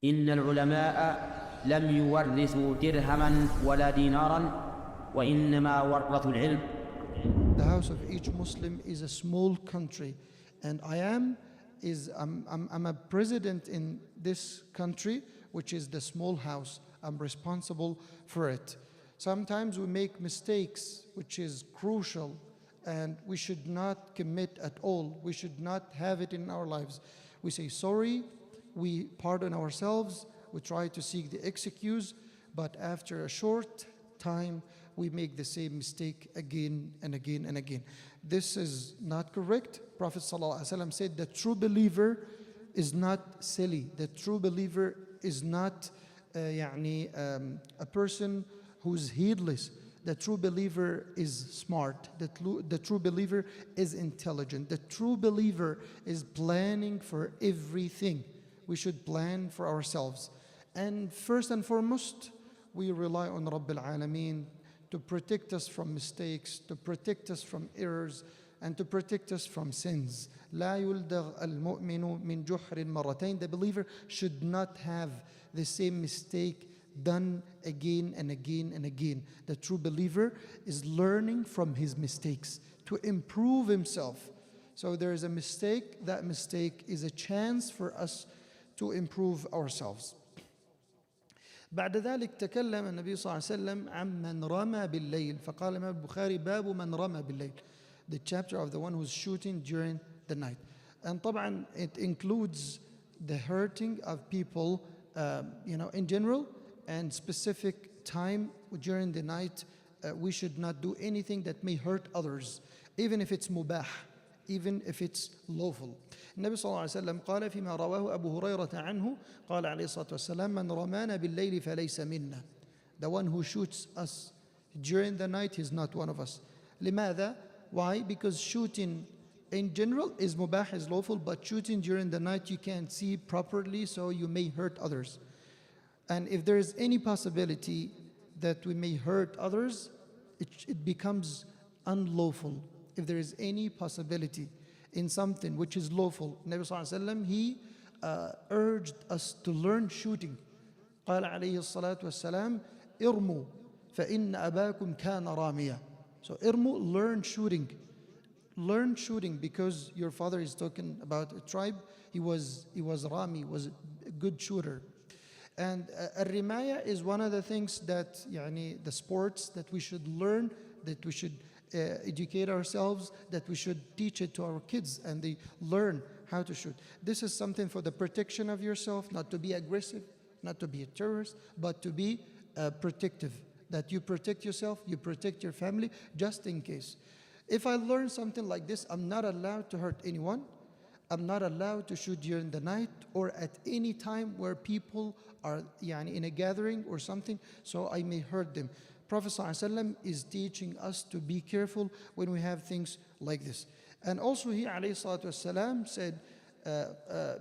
إن العلماء لم يورثوا درهما ولا دينارا وإنما ورثوا العلم. The house of each Muslim is a small country, and I'm a president in this country, which is the small house. I'm responsible for it. Sometimes we make mistakes, which is crucial, and we should not commit at all. We should not have it in our lives. We say sorry, we pardon ourselves, we try to seek the excuse, but after a short time, we make the same mistake again and again and again. This is not correct. Prophet ﷺ said the true believer is not silly. The true believer is not a person who's heedless. The true believer is smart. The true believer is intelligent. The true believer is planning for everything. We should plan for ourselves. And first and foremost, we rely on Rabbil Alameen to protect us from mistakes, to protect us from errors, and to protect us from sins. لا يلدغ المؤمن من جحر مرتين. The believer should not have the same mistake done again and again and again. The true believer is learning from his mistakes to improve himself. So there is a mistake. That mistake is a chance for us to improve ourselves. بعد ذلك تكلم النبي صلى الله عليه وسلم عن من رمى بالليل فقال الإمام البخاري باب من رمى بالليل, the chapter of the one who's shooting during the night. And طبعا it includes the hurting of people in general, and specific time during the night. We should not do anything that may hurt others, even if it's mubah, even if it's lawful. النبي صلى الله عليه وسلم قال فيما رواه أبو هريرة عنه قال عليه الصلاة والسلام من رمانا بالليل فليس منا. The one who shoots us during the night is not one of us. لماذا? Why? Because shooting in general is mubah, is lawful, but shooting during the night you can't see properly, so you may hurt others. And if there is any possibility that we may hurt others, it becomes unlawful. If there is any possibility in something which is lawful, Nabi sallallahu alaihi wasallam, he urged us to learn shooting. قال عليه الصلاة والسلام ارموا فإن أباكم كان راميا. So irmu, learn shooting. Learn shooting because your father is talking about a tribe. He was rami, was a good shooter. And al-rimaya is one of the things that the sports that we should learn, that we should educate ourselves, that we should teach it to our kids, and they learn how to shoot. This is something for the protection of yourself, not to be aggressive, not to be a terrorist, but to be protective. That you protect yourself, you protect your family, just in case. If I learn something like this, I'm not allowed to hurt anyone. I'm not allowed to shoot during the night or at any time where people are in a gathering or something, so I may hurt them. Prophet ﷺ is teaching us to be careful when we have things like this. And also he ﷺ said,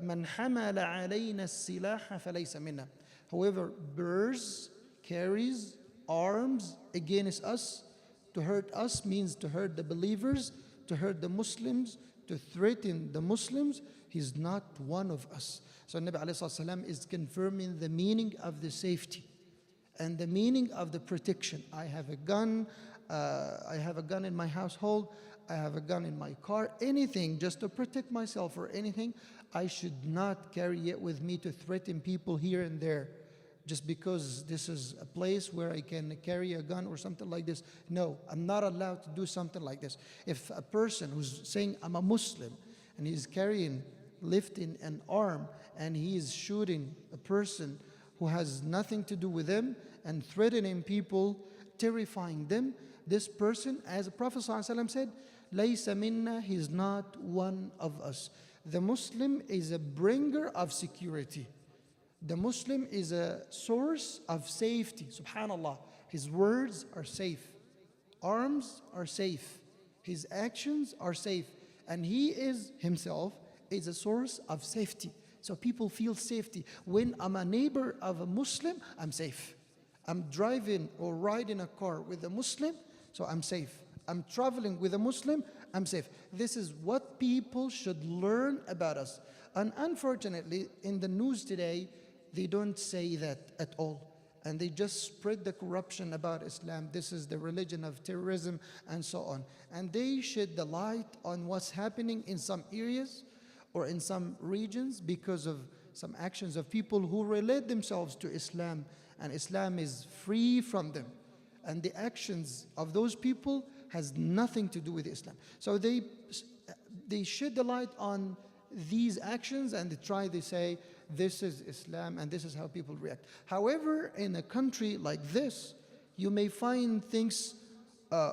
"Man hamala alayna as-silaha falaysa minna." Whoever bears, carries arms against us, to hurt us means to hurt the believers, to hurt the Muslims, to threaten the Muslims, he's not one of us. So Nabi ﷺ is confirming the meaning of the safety and the meaning of the protection. I have a gun in my household, I have a gun in my car, anything just to protect myself or anything. I should not carry it with me to threaten people here and there just because this is a place where I can carry a gun or something like this. No, I'm not allowed to do something like this. If a person who's saying I'm a Muslim and he's lifting an arm and he is shooting a person who has nothing to do with them and threatening people, terrifying them, this person, as the Prophet ﷺ said, "Laysa minna," he is not one of us. The Muslim is a bringer of security. The Muslim is a source of safety. Subhanallah, his words are safe, arms are safe, his actions are safe, and he is himself is a source of safety. So people feel safety. When I'm a neighbor of a Muslim, I'm safe. I'm driving or riding a car with a Muslim, so I'm safe. I'm traveling with a Muslim, I'm safe. This is what people should learn about us. And unfortunately, in the news today, they don't say that at all. And they just spread the corruption about Islam. This is the religion of terrorism and so on. And they shed the light on what's happening in some areas or in some regions because of some actions of people who relate themselves to Islam, and Islam is free from them. And the actions of those people has nothing to do with Islam. So they shed the light on these actions and they say, this is Islam and this is how people react. However, in a country like this, you may find things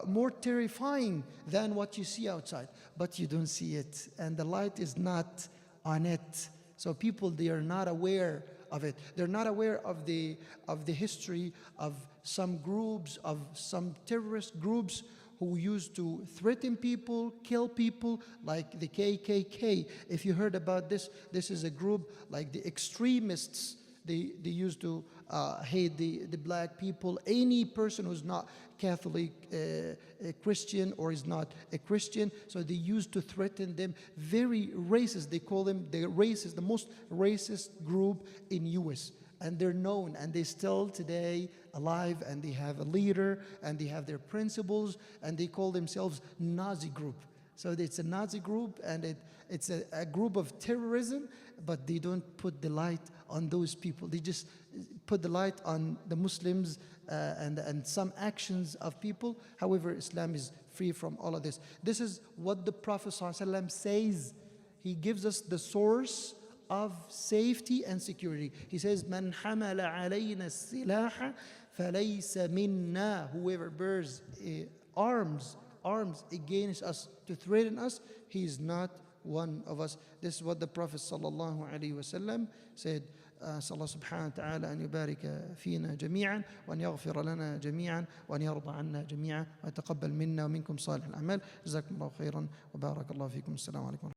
more terrifying than what you see outside, but you don't see it, and the light is not on it. So people, they are not aware of it. They're not aware of the history of some groups, of some terrorist groups who used to threaten people, kill people, like the KKK. If you heard about this, this is a group like the extremists. They used to hate the black people. Any person who's not Catholic, Christian, or is not a Christian. So they used to threaten them. Very racist. They call them the most racist group in US. And they're known, and they still today alive, and they have a leader, and they have their principles, and they call themselves Nazi group. So it's a Nazi group, and it's a group of terrorism, but they don't put the light on those people. They just put the light on the Muslims and some actions of people. However, Islam is free from all of this. This is what the Prophet ﷺ says. He gives us the source of safety and security. He says, "Man hamala alayna as-silaha falaysa minna." Whoever bears arms against us to threaten us, he is not one of us. This is what the Prophet sallallahu alaihi wasallam said. أسأل الله سبحانه وتعالى أن يبارك فينا جميعا وأن يغفر لنا جميعا وأن يرضى عنا جميعا ويتقبل منا ومنكم صالح الأعمال. جزاكم الله خيرا وبارك الله فيكم. السلام عليكم.